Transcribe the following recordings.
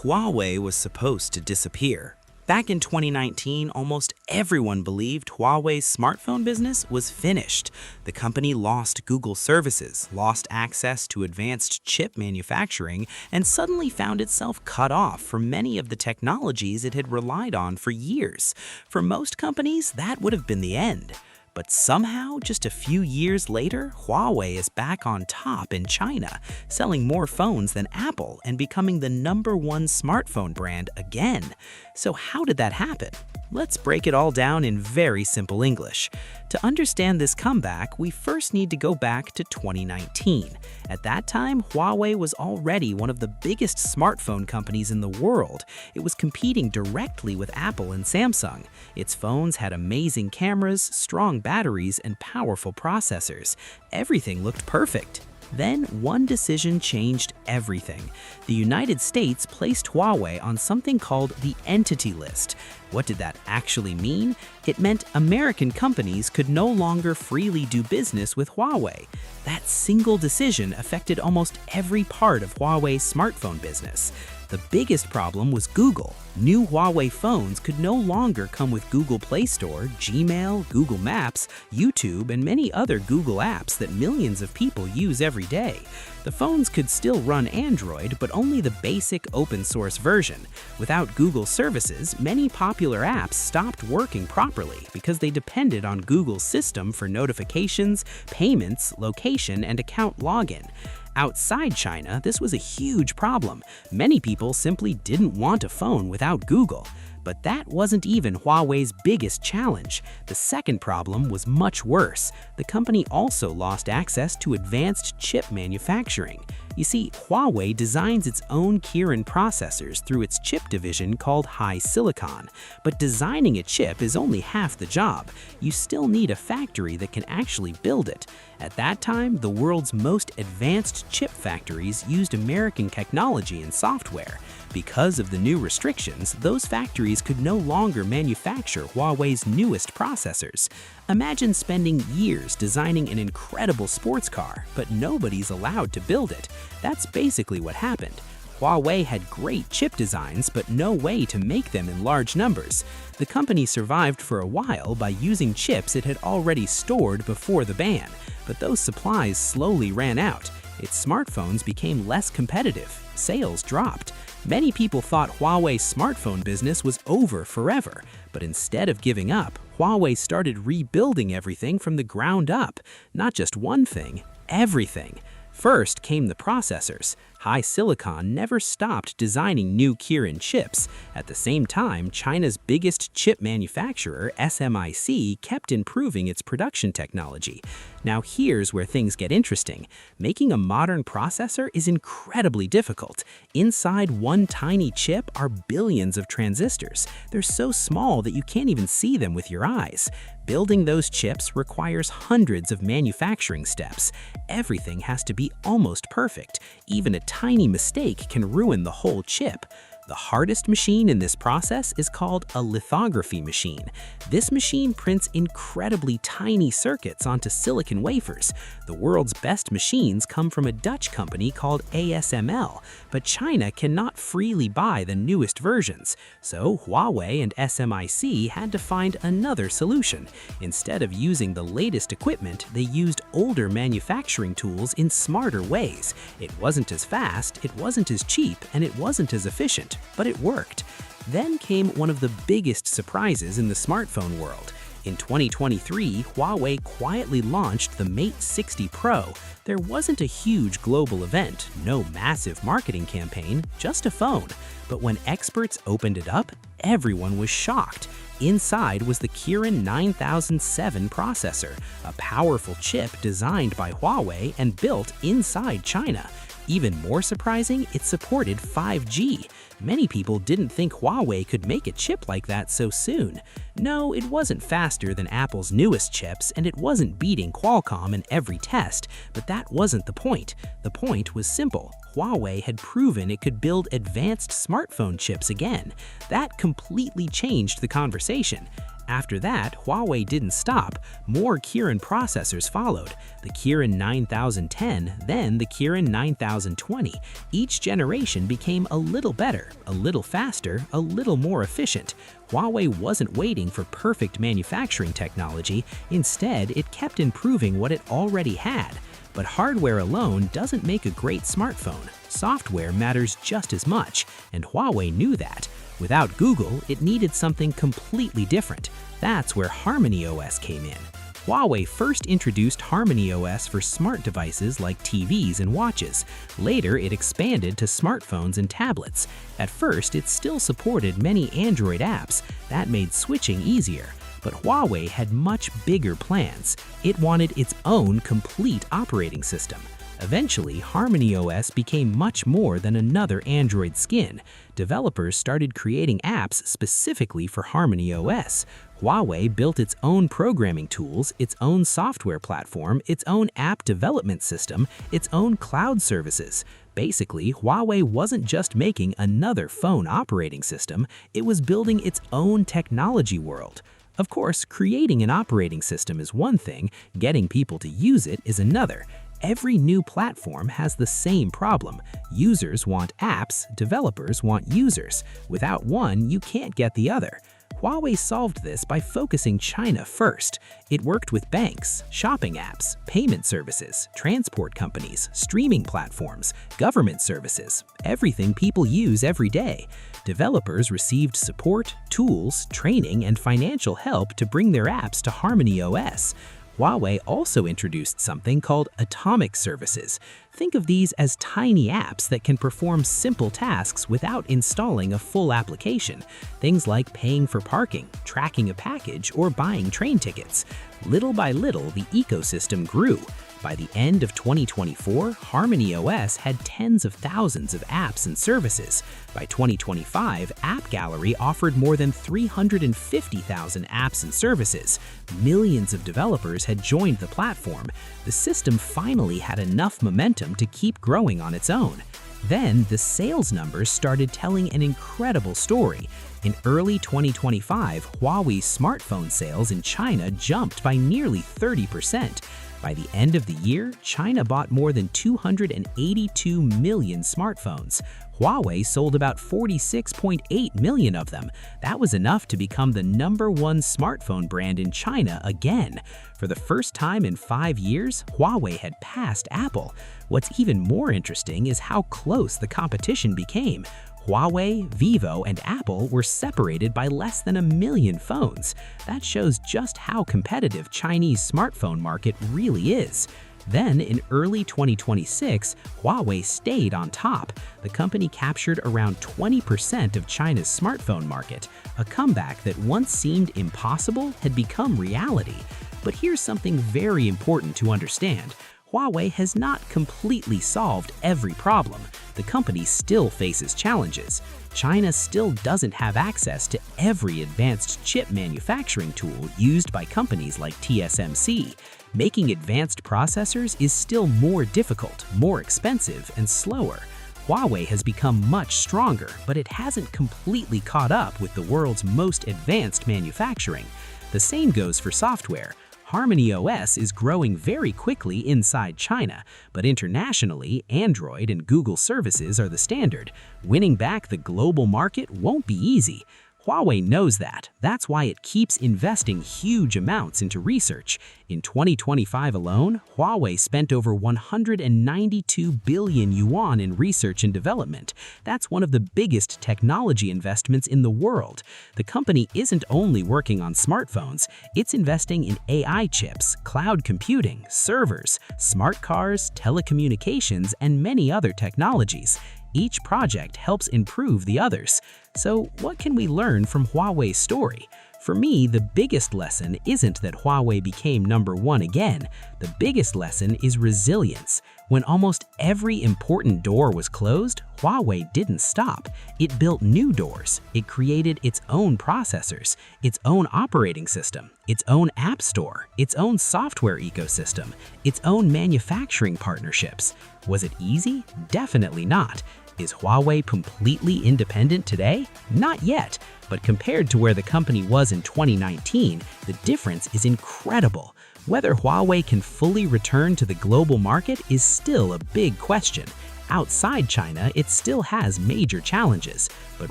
Huawei was supposed to disappear. Back in 2019, almost everyone believed Huawei's smartphone business was finished. The company lost Google services, lost access to advanced chip manufacturing, and suddenly found itself cut off from many of the technologies it had relied on for years. For most companies, that would have been the end. But somehow, just a few years later, Huawei is back on top in China, selling more phones than Apple and becoming the #1 smartphone brand again. So how did that happen? Let's break it all down in very simple English. To understand this comeback, we first need to go back to 2019. At that time, Huawei was already one of the biggest smartphone companies in the world. It was competing directly with Apple and Samsung. Its phones had amazing cameras, strong batteries, and powerful processors. Everything looked perfect. Then, one decision changed everything. The United States placed Huawei on something called the Entity List. What did that actually mean? It meant American companies could no longer freely do business with Huawei. That single decision affected almost every part of Huawei's smartphone business. The biggest problem was Google. New Huawei phones could no longer come with Google Play Store, Gmail, Google Maps, YouTube, and many other Google apps that millions of people use every day. The phones could still run Android, but only the basic open-source version. Without Google services, many popular apps stopped working properly because they depended on Google's system for notifications, payments, location, and account login. Outside China, this was a huge problem. Many people simply didn't want a phone without Google. But that wasn't even Huawei's biggest challenge. The second problem was much worse. The company also lost access to advanced chip manufacturing. You see, Huawei designs its own Kirin processors through its chip division called HiSilicon. But designing a chip is only half the job. You still need a factory that can actually build it. At that time, the world's most advanced chip factories used American technology and software. Because of the new restrictions, those factories could no longer manufacture Huawei's newest processors. Imagine spending years designing an incredible sports car, but nobody's allowed to build it. That's basically what happened. Huawei had great chip designs, but no way to make them in large numbers. The company survived for a while by using chips it had already stored before the ban, but those supplies slowly ran out. Its smartphones became less competitive. Sales dropped. Many people thought Huawei's smartphone business was over forever, but instead of giving up, Huawei started rebuilding everything from the ground up. Not just one thing, everything. First came the processors. HiSilicon never stopped designing new Kirin chips. At the same time, China's biggest chip manufacturer, SMIC, kept improving its production technology. Now here's where things get interesting. Making a modern processor is incredibly difficult. Inside one tiny chip are billions of transistors. They're so small that you can't even see them with your eyes. Building those chips requires hundreds of manufacturing steps. Everything has to be almost perfect. Even a tiny mistake can ruin the whole chip. The hardest machine in this process is called a lithography machine. This machine prints incredibly tiny circuits onto silicon wafers. The world's best machines come from a Dutch company called ASML, but China cannot freely buy the newest versions. So Huawei and SMIC had to find another solution. Instead of using the latest equipment, they used older manufacturing tools in smarter ways. It wasn't as fast, it wasn't as cheap, and it wasn't as efficient. But it worked. Then came one of the biggest surprises in the smartphone world. In 2023, Huawei quietly launched the Mate 60 Pro. There wasn't a huge global event, no massive marketing campaign, just a phone. But when experts opened it up, everyone was shocked. Inside was the Kirin 9007 processor, a powerful chip designed by Huawei and built inside China. Even more surprising, it supported 5G. Many people didn't think Huawei could make a chip like that so soon. No, it wasn't faster than Apple's newest chips, and it wasn't beating Qualcomm in every test, but that wasn't the point. The point was simple. Huawei had proven it could build advanced smartphone chips again. That completely changed the conversation. After that, Huawei didn't stop. More Kirin processors followed, the Kirin 9010, then the Kirin 9020. Each generation became a little better, a little faster, a little more efficient. Huawei wasn't waiting for perfect manufacturing technology. Instead, it kept improving what it already had. But hardware alone doesn't make a great smartphone. Software matters just as much, and Huawei knew that. Without Google, it needed something completely different. That's where HarmonyOS came in. Huawei first introduced HarmonyOS for smart devices like TVs and watches. Later, it expanded to smartphones and tablets. At first, it still supported many Android apps. That made switching easier. But Huawei had much bigger plans. It wanted its own complete operating system. Eventually, HarmonyOS became much more than another Android skin. Developers started creating apps specifically for HarmonyOS. Huawei built its own programming tools, its own software platform, its own app development system, its own cloud services. Basically, Huawei wasn't just making another phone operating system, it was building its own technology world. Of course, creating an operating system is one thing, getting people to use it is another. Every new platform has the same problem. Users want apps, developers want users. Without one, you can't get the other. Huawei solved this by focusing China first. It worked with banks, shopping apps, payment services, transport companies, streaming platforms, government services, everything people use every day. Developers received support, tools, training, and financial help to bring their apps to HarmonyOS. Huawei also introduced something called atomic services. Think of these as tiny apps that can perform simple tasks without installing a full application. Things like paying for parking, tracking a package, or buying train tickets. Little by little, the ecosystem grew. By the end of 2024, HarmonyOS had tens of thousands of apps and services. By 2025, AppGallery offered more than 350,000 apps and services. Millions of developers had joined the platform. The system finally had enough momentum to keep growing on its own. Then, the sales numbers started telling an incredible story. In early 2025, Huawei's smartphone sales in China jumped by nearly 30%. By the end of the year, China bought more than 282 million smartphones. Huawei sold about 46.8 million of them. That was enough to become the #1 smartphone brand in China again. For the first time in 5 years, Huawei had passed Apple. What's even more interesting is how close the competition became. Huawei, Vivo, and Apple were separated by less than 1 million phones. That shows just how competitive Chinese smartphone market really is. Then, in early 2026, Huawei stayed on top. The company captured around 20% of China's smartphone market. A comeback that once seemed impossible had become reality. But here's something very important to understand. Huawei has not completely solved every problem. The company still faces challenges. China still doesn't have access to every advanced chip manufacturing tool used by companies like TSMC. Making advanced processors is still more difficult, more expensive, and slower. Huawei has become much stronger, but it hasn't completely caught up with the world's most advanced manufacturing. The same goes for software. HarmonyOS is growing very quickly inside China, but internationally, Android and Google services are the standard. Winning back the global market won't be easy. Huawei knows that. That's why it keeps investing huge amounts into research. In 2025 alone, Huawei spent over 192 billion yuan in research and development. That's one of the biggest technology investments in the world. The company isn't only working on smartphones, it's investing in AI chips, cloud computing, servers, smart cars, telecommunications, and many other technologies. Each project helps improve the others. So what can we learn from Huawei's story? For me, the biggest lesson isn't that Huawei became #1 again. The biggest lesson is resilience. When almost every important door was closed, Huawei didn't stop. It built new doors. It created its own processors, its own operating system, its own app store, its own software ecosystem, its own manufacturing partnerships. Was it easy? Definitely not. Is Huawei completely independent today? Not yet, but compared to where the company was in 2019, the difference is incredible. Whether Huawei can fully return to the global market is still a big question. Outside China, it still has major challenges, but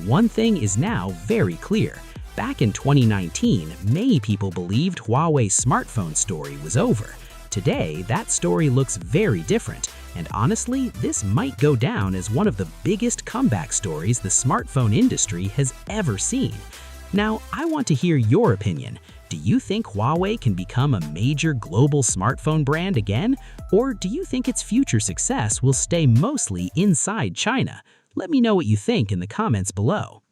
one thing is now very clear. Back in 2019, many people believed Huawei's smartphone story was over. Today, that story looks very different, and honestly, this might go down as one of the biggest comeback stories the smartphone industry has ever seen. Now, I want to hear your opinion. Do you think Huawei can become a major global smartphone brand again? Or do you think its future success will stay mostly inside China? Let me know what you think in the comments below.